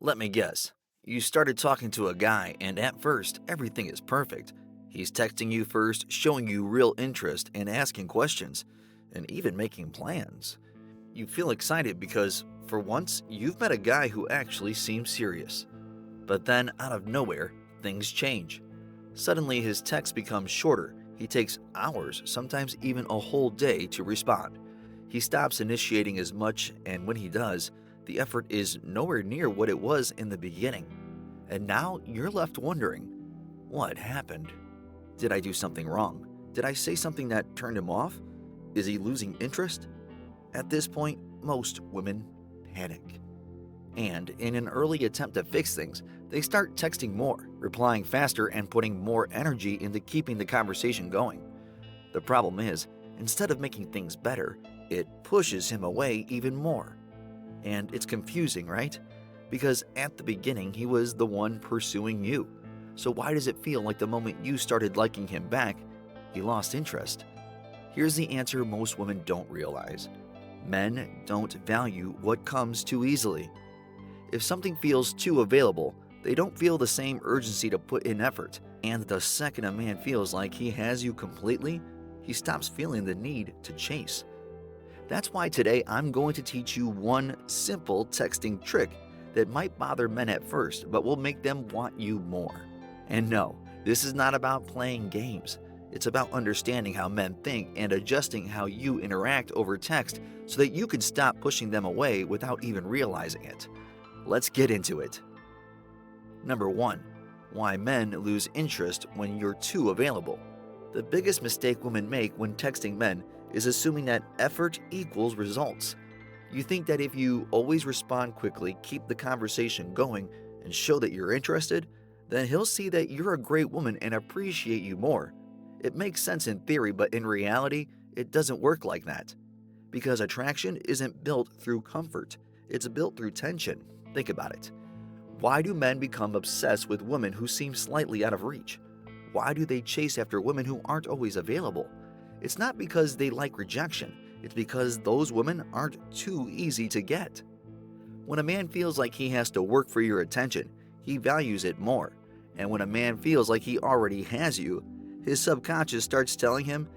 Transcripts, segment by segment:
Let me guess. You started talking to a guy, and at first, everything is perfect. He's texting you first, showing you real interest, and asking questions, and even making plans. You feel excited because, for once, you've met a guy who actually seems serious. But then, out of nowhere, things change. Suddenly, his text becomes shorter. He takes hours, sometimes even a whole day, to respond. He stops initiating as much, and when he does, the effort is nowhere near what it was in the beginning. And now you're left wondering, what happened? Did I do something wrong? Did I say something that turned him off? Is he losing interest? At this point, most women panic. And in an early attempt to fix things, they start texting more, replying faster, and putting more energy into keeping the conversation going. The problem is, instead of making things better, it pushes him away even more. And it's confusing, right? Because at the beginning, he was the one pursuing you. So why does it feel like the moment you started liking him back, he lost interest? Here's the answer most women don't realize. Men don't value what comes too easily. If something feels too available, they don't feel the same urgency to put in effort. And the second a man feels like he has you completely, he stops feeling the need to chase. That's why today I'm going to teach you one simple texting trick that might bother men at first, but will make them want you more. And no, this is not about playing games. It's about understanding how men think and adjusting how you interact over text so that you can stop pushing them away without even realizing it. Let's get into it. Number 1. Why men lose interest when you're too available. The biggest mistake women make when texting men is assuming that effort equals results. You think that if you always respond quickly, keep the conversation going, and show that you're interested, then he'll see that you're a great woman and appreciate you more. It makes sense in theory, but in reality, it doesn't work like that. Because attraction isn't built through comfort, it's built through tension. Think about it. Why do men become obsessed with women who seem slightly out of reach? Why do they chase after women who aren't always available? It's not because they like rejection, it's because those women aren't too easy to get. When a man feels like he has to work for your attention, he values it more. And when a man feels like he already has you, his subconscious starts telling him,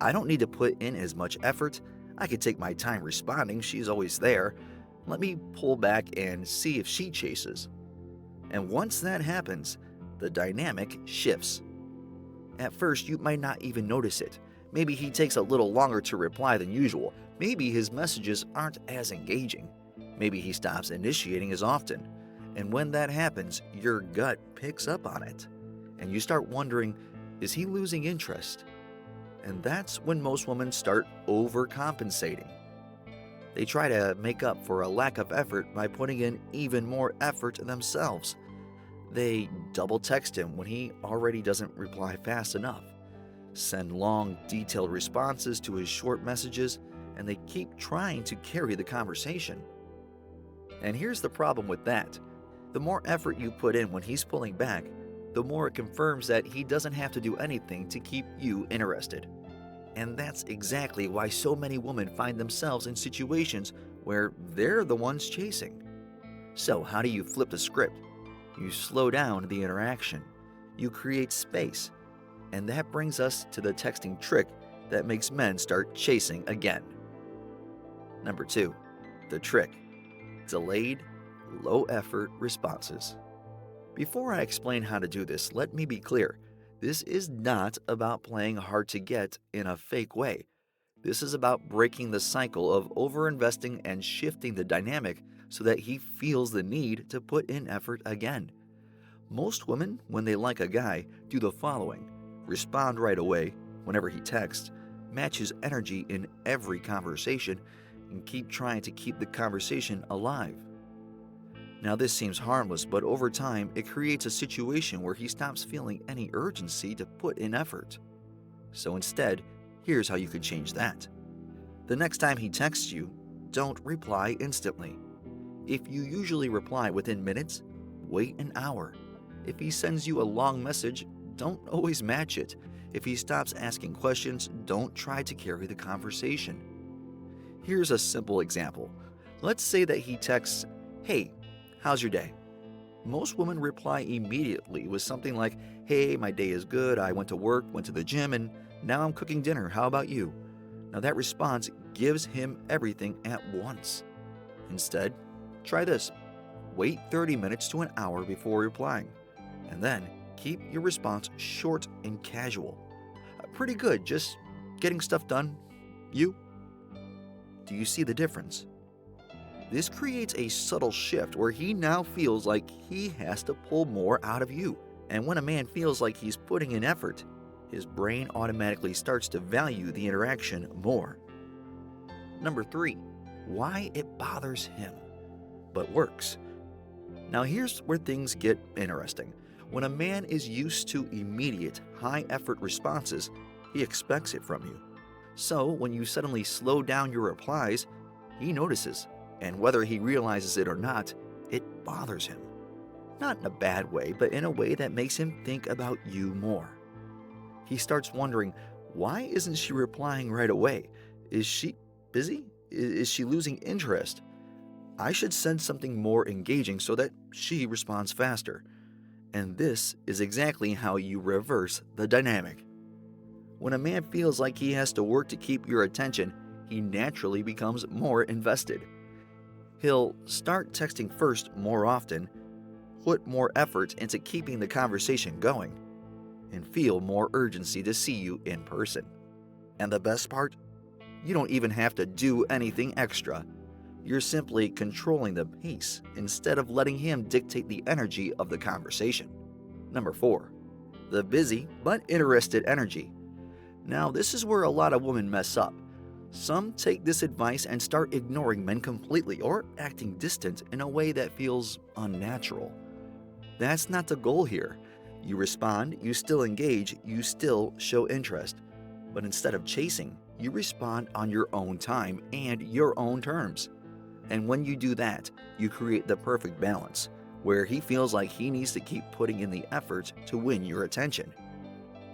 I don't need to put in as much effort. I could take my time responding, she's always there. Let me pull back and see if she chases. And once that happens, the dynamic shifts. At first, you might not even notice it. Maybe he takes a little longer to reply than usual. Maybe his messages aren't as engaging. Maybe he stops initiating as often. And when that happens, your gut picks up on it. And you start wondering, is he losing interest? And that's when most women start overcompensating. They try to make up for a lack of effort by putting in even more effort themselves. They double text him when he already doesn't reply fast enough, send long, detailed responses to his short messages, and they keep trying to carry the conversation. And here's the problem with that. The more effort you put in when he's pulling back, the more it confirms that he doesn't have to do anything to keep you interested. And that's exactly why so many women find themselves in situations where they're the ones chasing. So, how do you flip the script? You slow down the interaction. You create space. And that brings us to the texting trick that makes men start chasing again. Number 2. The trick. Delayed, low-effort responses. Before I explain how to do this, let me be clear. This is not about playing hard to get in a fake way. This is about breaking the cycle of overinvesting and shifting the dynamic so that he feels the need to put in effort again. Most women, when they like a guy, do the following: respond right away whenever he texts, match his energy in every conversation, and keep trying to keep the conversation alive. Now, this seems harmless, but over time, it creates a situation where he stops feeling any urgency to put in effort. So instead, here's how you could change that. The next time he texts you, don't reply instantly. If you usually reply within minutes, wait an hour. If he sends you a long message, don't always match it. If he stops asking questions, don't try to carry the conversation. Here's a simple example. Let's say that he texts, "Hey, how's your day?" Most women reply immediately with something like, "Hey, my day is good. I went to work, went to the gym, and now I'm cooking dinner. How about you?" Now, that response gives him everything at once. Instead, try this: wait 30 minutes to an hour before replying, and then keep your response short and casual. Pretty good, just getting stuff done. You? Do you see the difference? This creates a subtle shift where he now feels like he has to pull more out of you. And when a man feels like he's putting in effort, his brain automatically starts to value the interaction more. Number 3, why it bothers him, but works. Now here's where things get interesting. When a man is used to immediate, high-effort responses, he expects it from you. So when you suddenly slow down your replies, he notices, and whether he realizes it or not, it bothers him. Not in a bad way, but in a way that makes him think about you more. He starts wondering, why isn't she replying right away? Is she busy? Is she losing interest? I should send something more engaging so that she responds faster. And this is exactly how you reverse the dynamic. When a man feels like he has to work to keep your attention, he naturally becomes more invested. He'll start texting first more often, put more effort into keeping the conversation going, and feel more urgency to see you in person. And the best part? You don't even have to do anything extra. You're simply controlling the pace instead of letting him dictate the energy of the conversation. Number 4, the busy but interested energy. Now, this is where a lot of women mess up. Some take this advice and start ignoring men completely or acting distant in a way that feels unnatural. That's not the goal here. You respond, you still engage, you still show interest. But instead of chasing, you respond on your own time and your own terms. And when you do that, you create the perfect balance, where he feels like he needs to keep putting in the effort to win your attention.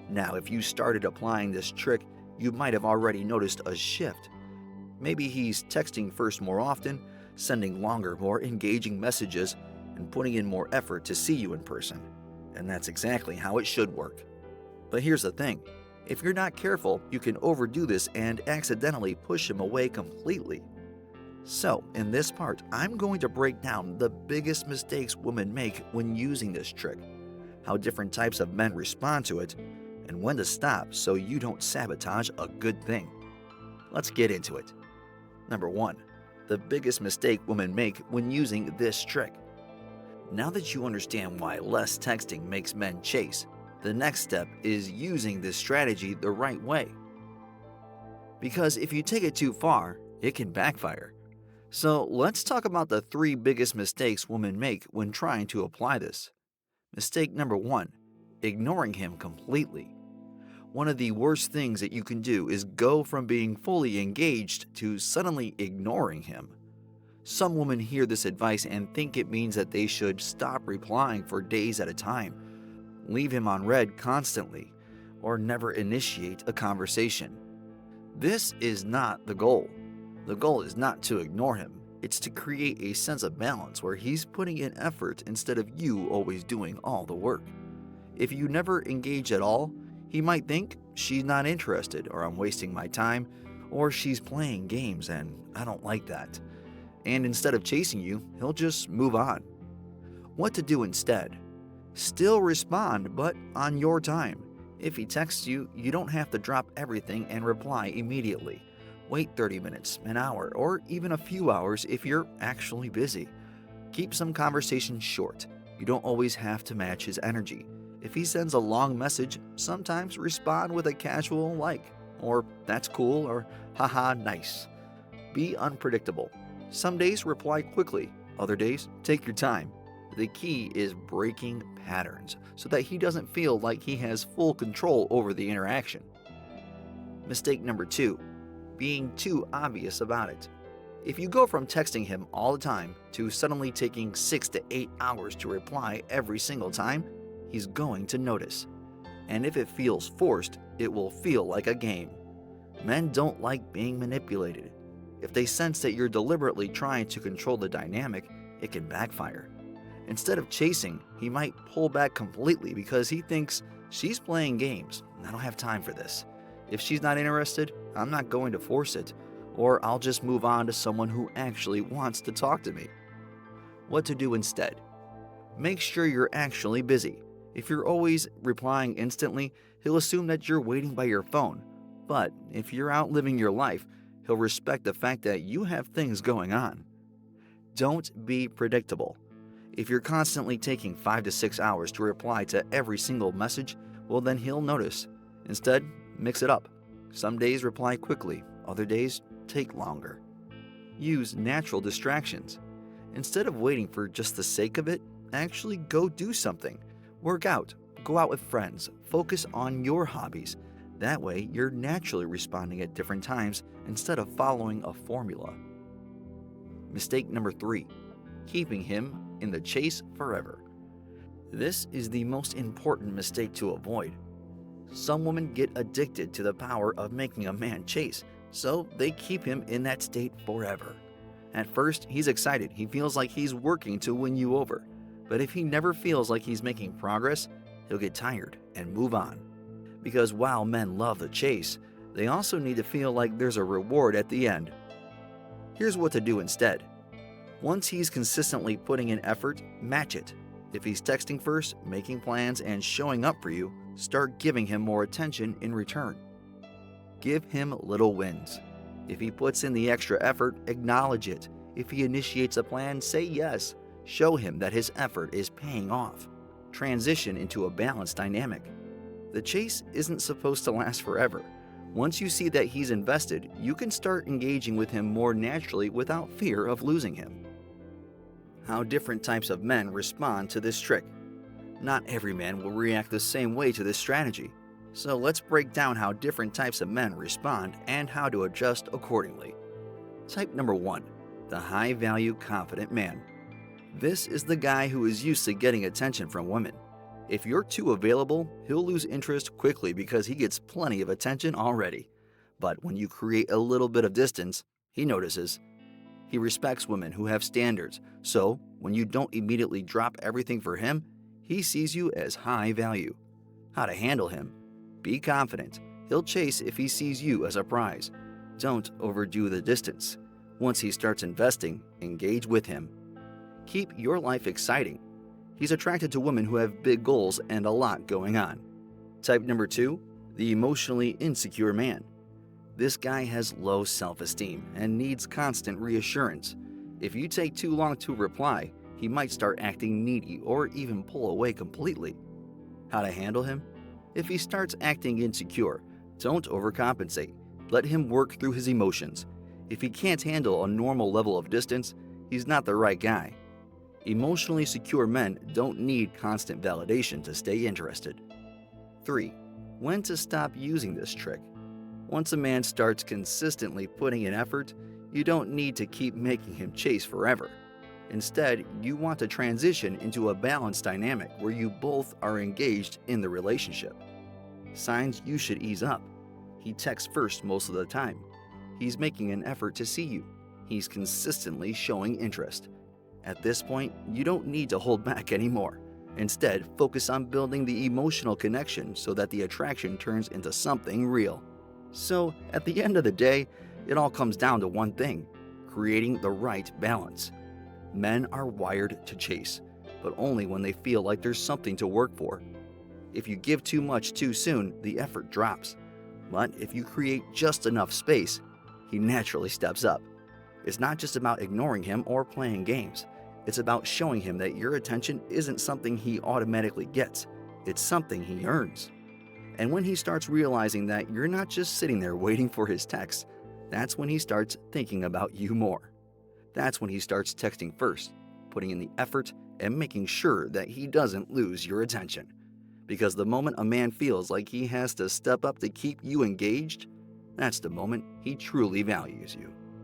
Now, if you started applying this trick, you might have already noticed a shift. Maybe he's texting first more often, sending longer, more engaging messages, and putting in more effort to see you in person. And that's exactly how it should work. But here's the thing. If you're not careful, you can overdo this and accidentally push him away completely. So, in this part, I'm going to break down the biggest mistakes women make when using this trick, how different types of men respond to it, and when to stop so you don't sabotage a good thing. Let's get into it. Number 1, the biggest mistake women make when using this trick. Now that you understand why less texting makes men chase, the next step is using this strategy the right way. Because if you take it too far, it can backfire. So let's talk about the 3 biggest mistakes women make when trying to apply this. Mistake number 1, ignoring him completely. One of the worst things that you can do is go from being fully engaged to suddenly ignoring him. Some women hear this advice and think it means that they should stop replying for days at a time, leave him on read constantly, or never initiate a conversation. This is not the goal. The goal is not to ignore him. It's to create a sense of balance where he's putting in effort instead of you always doing all the work. If you never engage at all, he might think she's not interested, or I'm wasting my time, or she's playing games and I don't like that. And instead of chasing you, he'll just move on. What to do instead? Still respond, but on your time. If he texts you, you don't have to drop everything and reply immediately. Wait 30 minutes, an hour, or even a few hours if you're actually busy. Keep some conversations short. You don't always have to match his energy. If he sends a long message, sometimes respond with a casual like, or that's cool, or haha, nice. Be unpredictable. Some days reply quickly, other days take your time. The key is breaking patterns so that he doesn't feel like he has full control over the interaction. Mistake number 2, being too obvious about it. If you go from texting him all the time to suddenly taking 6 to 8 hours to reply every single time, he's going to notice. And if it feels forced, it will feel like a game. Men don't like being manipulated. If they sense that you're deliberately trying to control the dynamic, it can backfire. Instead of chasing, he might pull back completely because he thinks she's playing games. I don't have time for this. If she's not interested, I'm not going to force it, or I'll just move on to someone who actually wants to talk to me. What to do instead? Make sure you're actually busy. If you're always replying instantly, he'll assume that you're waiting by your phone. But if you're out living your life, he'll respect the fact that you have things going on. Don't be predictable. If you're constantly taking 5 to 6 hours to reply to every single message, well then he'll notice. Instead, mix it up. Some days reply quickly, other days take longer. Use natural distractions. Instead of waiting for just the sake of it, actually go do something. Work out, go out with friends, focus on your hobbies. That way, you're naturally responding at different times instead of following a formula. Mistake number 3. Keeping him in the chase forever. This is the most important mistake to avoid. Some women get addicted to the power of making a man chase, so they keep him in that state forever. At first, he's excited. He feels like he's working to win you over. But if he never feels like he's making progress, he'll get tired and move on. Because while men love the chase, they also need to feel like there's a reward at the end. Here's what to do instead. Once he's consistently putting in effort, match it. If he's texting first, making plans, and showing up for you, start giving him more attention in return. Give him little wins. If he puts in the extra effort, acknowledge it. If he initiates a plan, say yes. Show him that his effort is paying off. Transition into a balanced dynamic. The chase isn't supposed to last forever. Once you see that he's invested, you can start engaging with him more naturally without fear of losing him. How different types of men respond to this trick. Not every man will react the same way to this strategy. So let's break down how different types of men respond and how to adjust accordingly. Type number 1. The high-value confident man. This is the guy who is used to getting attention from women. If you're too available, he'll lose interest quickly because he gets plenty of attention already. But when you create a little bit of distance, he notices. He respects women who have standards, so when you don't immediately drop everything for him, he sees you as high value. How to handle him? Be confident. He'll chase if he sees you as a prize. Don't overdo the distance. Once he starts investing, engage with him. Keep your life exciting. He's attracted to women who have big goals and a lot going on. Type number 2, the emotionally insecure man. This guy has low self-esteem and needs constant reassurance. If you take too long to reply, he might start acting needy or even pull away completely. How to handle him? If he starts acting insecure, don't overcompensate. Let him work through his emotions. If he can't handle a normal level of distance, he's not the right guy. Emotionally secure men don't need constant validation to stay interested. 3. When to stop using this trick. Once a man starts consistently putting in effort, you don't need to keep making him chase forever. Instead, you want to transition into a balanced dynamic where you both are engaged in the relationship. Signs you should ease up. He texts first most of the time. He's making an effort to see you. He's consistently showing interest. At this point, you don't need to hold back anymore. Instead, focus on building the emotional connection so that the attraction turns into something real. So, at the end of the day, it all comes down to one thing: creating the right balance. Men are wired to chase, but only when they feel like there's something to work for. If you give too much too soon, the effort drops. But if you create just enough space, he naturally steps up. It's not just about ignoring him or playing games. It's about showing him that your attention isn't something he automatically gets. It's something he earns. And when he starts realizing that you're not just sitting there waiting for his text, that's when he starts thinking about you more. That's when he starts texting first, putting in the effort, and making sure that he doesn't lose your attention. Because the moment a man feels like he has to step up to keep you engaged, that's the moment he truly values you.